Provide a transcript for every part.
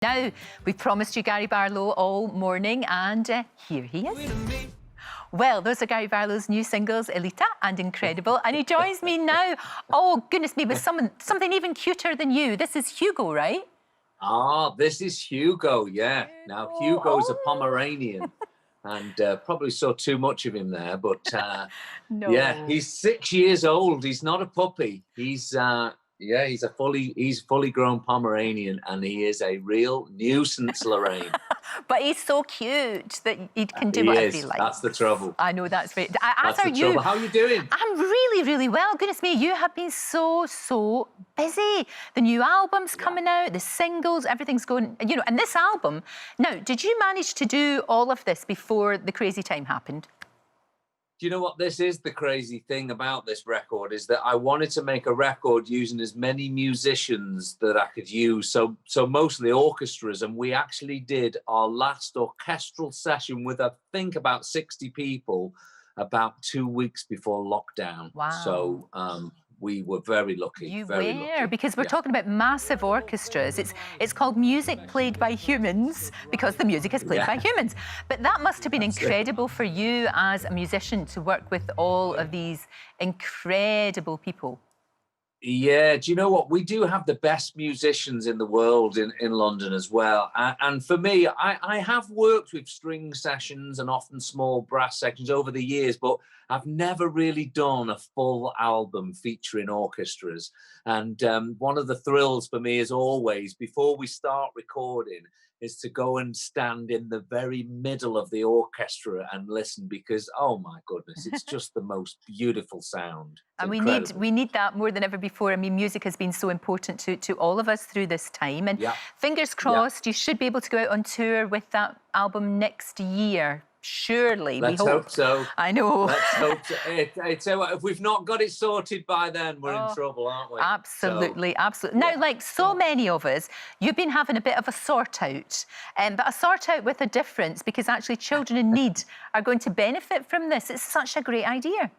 Now, we've promised you Gary Barlow all morning, and here he is. Well, those are Gary Barlow's new singles, Elita and Incredible, and he joins me now. Oh, goodness me, with something even cuter than you. This is Hugo, right? Ah, this is Hugo, yeah. Now, Hugo's a Pomeranian, and probably saw too much of him there, but No. yeah, he's 6 years old. He's not a puppy. He's he's fully grown Pomeranian, and he is a real nuisance, Lorraine. But he's so cute that he can do whatever he likes. That's the trouble. I know, that's right. That's the trouble. How are you doing? I'm really, really well. Goodness me, you have been so busy. The new album's coming out, the singles, everything's going, you know, and this album. Now, did you manage to do all of this before the crazy time happened? Do you know what this is? The crazy thing about this record is that I wanted to make a record using as many musicians that I could use. So mostly orchestras. And we actually did our last orchestral session with, I think, about 60 people about 2 weeks before lockdown. Wow. So we were very lucky. You very were, lucky. because we're talking about massive orchestras. It's called music played by humans because the music is played by humans. But that must have been incredible for you as a musician to work with all of these incredible people. Yeah, do you know what? We do have the best musicians in the world in London as well. And for me, I have worked with string sessions and often small brass sections over the years, but I've never really done a full album featuring orchestras. And one of the thrills for me is always, before we start recording, is to go and stand in the very middle of the orchestra and listen, because, oh my goodness, it's just the most beautiful sound. And we need that more than ever before. I mean, music has been so important to all of us through this time. And fingers crossed, you should be able to go out on tour with that album next year. Surely, Let's hope so. I know. Let's hope so. If we've not got it sorted by then, we're in trouble, aren't we? Absolutely, absolutely. Now, like so many of us, you've been having a bit of a sort out, but a sort out with a difference, because actually children in need are going to benefit from this. It's such a great idea.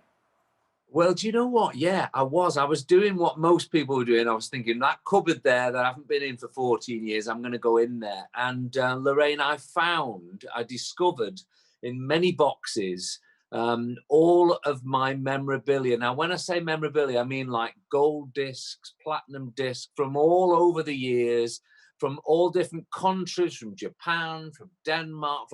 Well, do you know what? Yeah, I was doing what most people were doing. I was thinking, that cupboard there that I haven't been in for 14 years, I'm going to go in there. And Lorraine, I discovered in many boxes all of my memorabilia. Now, when I say memorabilia, I mean like gold discs, platinum discs from all over the years, from all different countries, from Japan, from Denmark,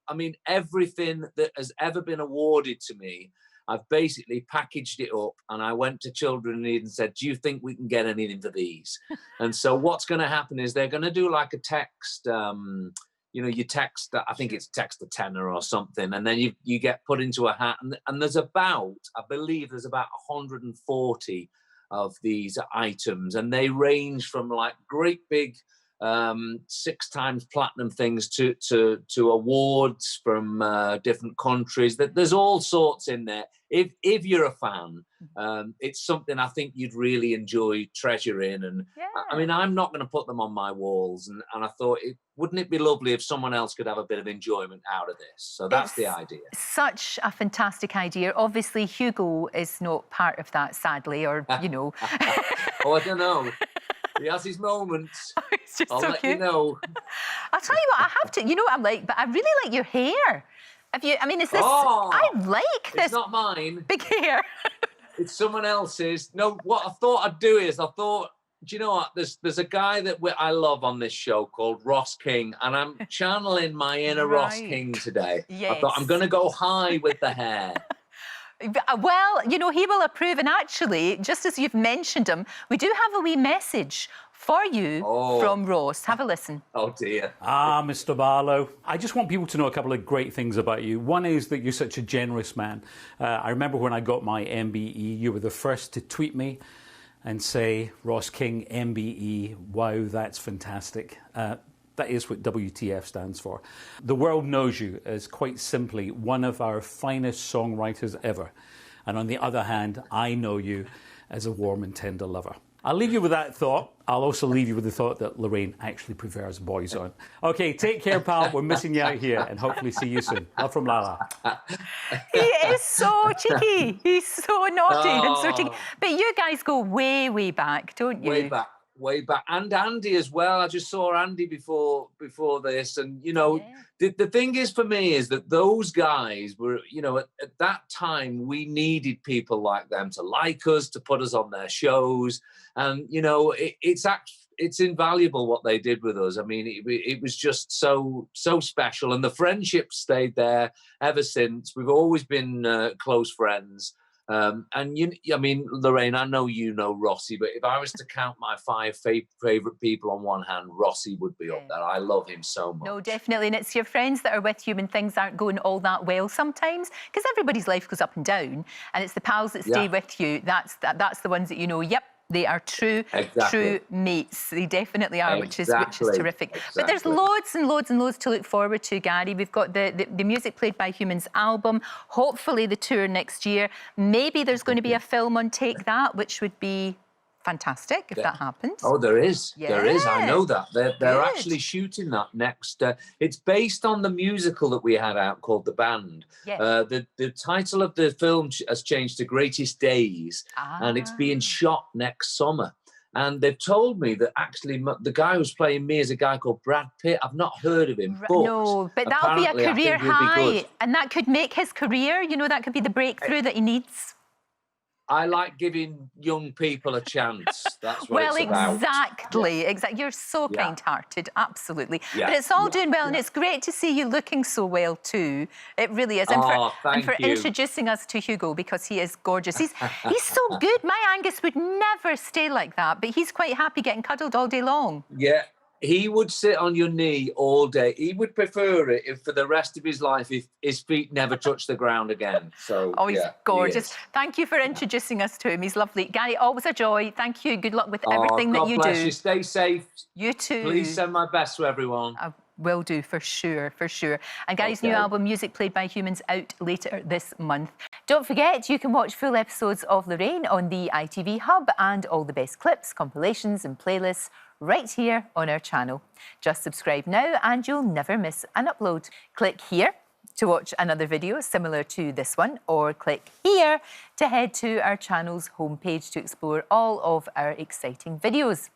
I mean, everything that has ever been awarded to me. I've basically packaged it up, and I went to Children in Need and said, do you think we can get anything for these? And so what's going to happen is they're going to do like a text, you know, you text, I think it's text a tenner or something, and then you get put into a hat. And there's about, I believe there's about 140 of these items, and they range from like great big 6 times platinum things to awards from different countries. That there's all sorts in there. If you're a fan, it's something I think you'd really enjoy treasuring. And I mean, I'm not going to put them on my walls, and I thought, wouldn't it be lovely if someone else could have a bit of enjoyment out of this? So that's the idea. Such a fantastic idea. Obviously, Hugo is not part of that, sadly, or you know. Oh, I don't know. He has his moments. It's just I'll so let cute. you know. I'll tell you what, I have to. You know what I'm like, but I really like your hair. Have you? I mean, is this? Oh, I like this. It's not mine. Big hair. It's someone else's. No, what I thought I'd do is, do you know what? There's a guy that I love on this show called Ross King, and I'm channeling my inner Ross King today. Yes. I thought I'm going to go high with the hair. Well, you know, he will approve. And actually, just as you've mentioned him, we do have a wee message for you from Ross. Have a listen. Oh, dear. Ah, Mr. Barlow. I just want people to know a couple of great things about you. One is that you're such a generous man. I remember when I got my MBE, you were the first to tweet me and say, Ross King, MBE, wow, that's fantastic. That is what WTF stands for. The world knows you as, quite simply, one of our finest songwriters ever. And on the other hand, I know you as a warm and tender lover. I'll leave you with that thought. I'll also leave you with the thought that Lorraine actually prefers boys on. Okay, take care, pal. We're missing you out here, and hopefully see you soon. Love from Lala. He is so cheeky. He's so naughty and so cheeky. But you guys go way, way back, don't you? Way back. way back, and Andy as well. I just saw Andy before this, and you know, the thing is for me is that those guys were, you know, at that time we needed people like them to like us, to put us on their shows, and you know, it's invaluable what they did with us. I mean, it was just so special, and the friendship stayed there ever since. We've always been close friends. And I mean, Lorraine, I know you know Rossi, but if I was to count my 5 favourite people on one hand, Rossi would be up there. I love him so much. No, definitely. And it's your friends that are with you when things aren't going all that well sometimes, because everybody's life goes up and down, and it's the pals that stay with you. That's the ones that you know, yep, they are true mates. They definitely are, which is terrific. But there's loads and loads and loads to look forward to, Gary. We've got the Music Played by Humans album, hopefully the tour next year. Maybe there's going to be a film on Take That, which would be fantastic if that happens. Oh, there is. There is. I know that. They're actually shooting that next. It's based on the musical that we had out called The Band. The title of the film has changed to Greatest Days, and it's being shot next summer. And they've told me that actually the guy who's playing me is a guy called Brad Pitt. I've not heard of him, but no, but that'll be a career high, and that could make his career. You know, that could be the breakthrough that he needs. I like giving young people a chance. That's what it's about. Exactly. You're so kind-hearted, absolutely. But it's all doing well, and it's great to see you looking so well too. It really is. And for introducing us to Hugo, because he is gorgeous. He's so good. My Angus would never stay like that, but he's quite happy getting cuddled all day long. Yeah. He would sit on your knee all day. He would prefer it if for the rest of his life, if his feet never touch the ground again. So, he's gorgeous. Thank you for introducing us to him. He's lovely. Gary, always a joy. Thank you. Good luck with everything that you do. God bless you. Stay safe. You too. Please send my best to everyone. I will do, for sure, for sure. And Gary's new album, Music Played by Humans, out later this month. Don't forget, you can watch full episodes of Lorraine on the ITV Hub, and all the best clips, compilations and playlists right here on our channel. Just subscribe now and you'll never miss an upload. Click here to watch another video similar to this one, or click here to head to our channel's homepage to explore all of our exciting videos.